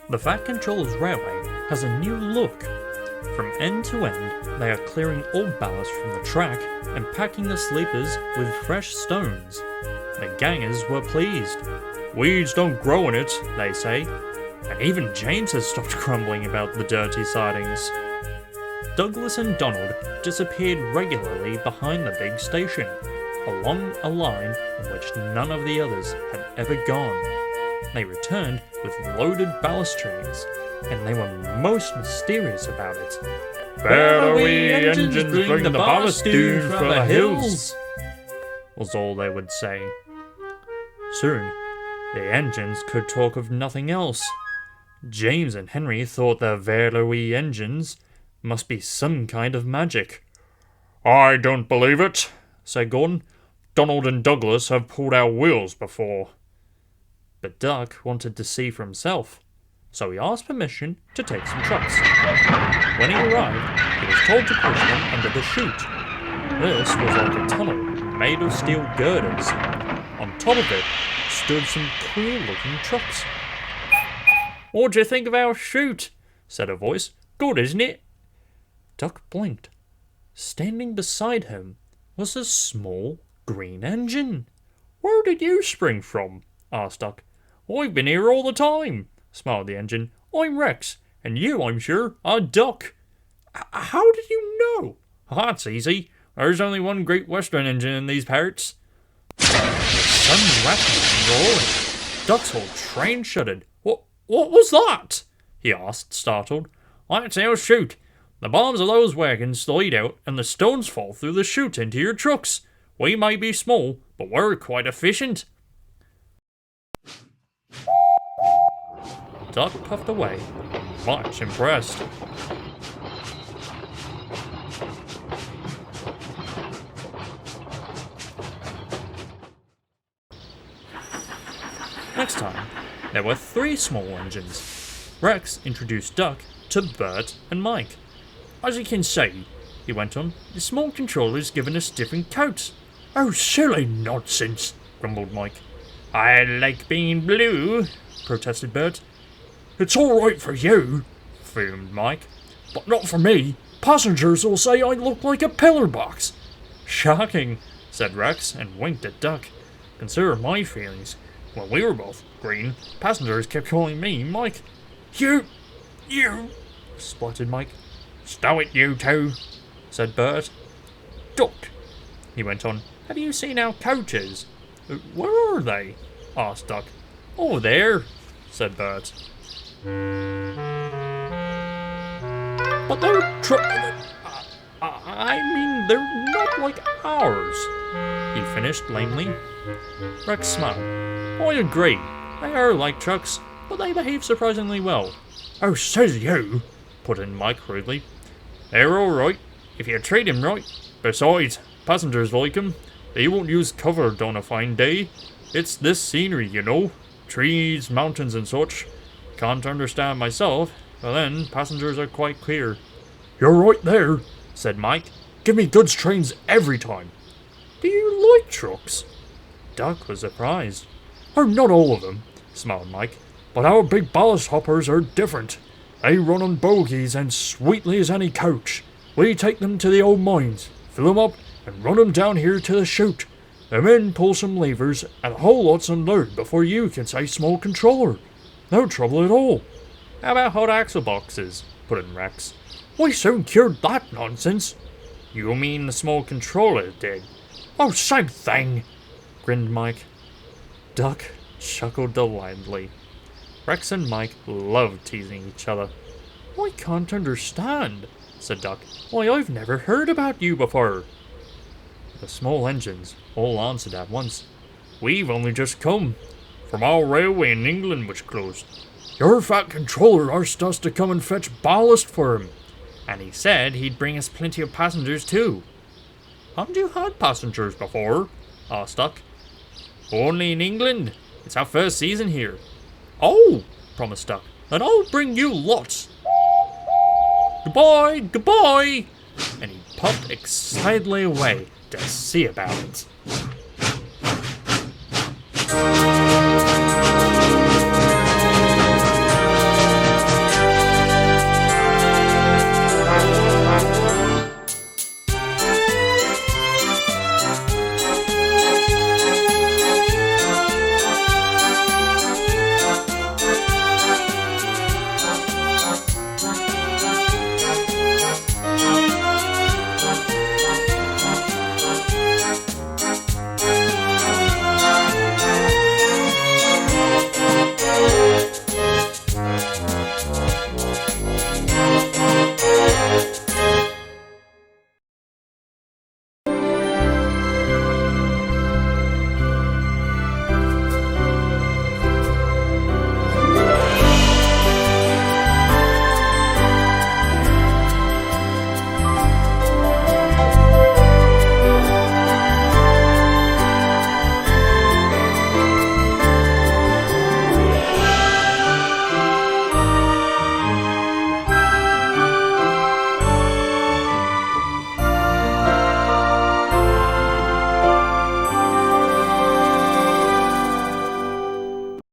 The Fat Controller's Railway has a new look. From end to end, they are clearing old ballast from the track and packing the sleepers with fresh stones. The gangers were pleased. Weeds don't grow in it, they say, and even James has stopped grumbling about the dirty sidings. Douglas and Donald disappeared regularly behind the big station, along a line in which none of the others had ever gone. They returned with loaded ballast trains, and they were most mysterious about it. Railway engines bring the ballast dune from the hills, was all they would say. Soon, the engines could talk of nothing else. James and Henry thought the railway engines must be some kind of magic. I don't believe it, said Gordon. Donald and Douglas have pulled our wheels before. But Duck wanted to see for himself, so he asked permission to take some trucks. When he arrived, he was told to push them under the chute. This was like a tunnel made of steel girders. On top of it stood some queer-looking trucks. "What do you think of our chute?" said a voice. "Good, isn't it?" Duck blinked. Standing beside him was a small green engine. "Where did you spring from?" asked Duck. "I've been here all the time," smiled the engine. "I'm Rex, and you, I'm sure, are Duck." "How did you know?" "That's easy. There's only one Great Western engine in these parts." The sun rattling and roaring. Duck's whole train shuddered. What was that?" he asked, startled. "That's our chute. The bombs of those wagons slide out, and the stones fall through the chute into your trucks. We may be small, but we're quite efficient." Duck puffed away, much impressed. Next time, there were 3 small engines. Rex introduced Duck to Bert and Mike. "As you can see," he went on, "the small controller's given us different coats." "Oh, silly nonsense," grumbled Mike. "I like being blue," protested Bert. "It's all right for you," fumed Mike, "but not for me. Passengers will say I look like a pillar box." "Shocking," said Rex, and winked at Duck. "Consider my feelings. When we were both green, passengers kept calling me Mike." You, spluttered Mike. "Stow it, you two," said Bert. "Duck," he went on, "have you seen our coaches?" "Where are they?" asked Duck. "Over there," said Bert. "But they're they're not like ours," he finished lamely. Rex smiled. "I agree. They are like trucks, but they behave surprisingly well." "Oh, says you," put in Mike rudely. "They're all right, if you treat 'em right. Besides, passengers like 'em. They won't use cover on a fine day. It's this scenery, you know. Trees, mountains and such. Can't understand myself, but then passengers are quite queer." "You're right there," said Mike. "Give me goods trains every time." "Do you like trucks?" Duck was surprised. "Oh, not all of them," smiled Mike. "But our big ballast hoppers are different. They run on bogies and sweetly as any coach. We take them to the old mines, fill 'em up, and run 'em down here to the chute. The men pull some levers, and the whole lot's unloaded before you can say small controller. No trouble at all." "How about hot axle boxes?" put in Rex. "We soon cured that nonsense." "You mean the small controller did?" "Oh, same thing," grinned Mike. Duck chuckled delightedly. Rex and Mike loved teasing each other. "I can't understand," said Duck. "Why, I've never heard about you before." The small engines all answered at once. We've only just come from our railway in England which closed. Your fat controller asked us to come and fetch ballast for him, and he said he'd bring us plenty of passengers too. Haven't you had passengers before? Asked Duck. Only in England. It's our first season here. Oh, promised Duck, then I'll bring you lots. Goodbye, goodbye! And he puffed excitedly away to see about it.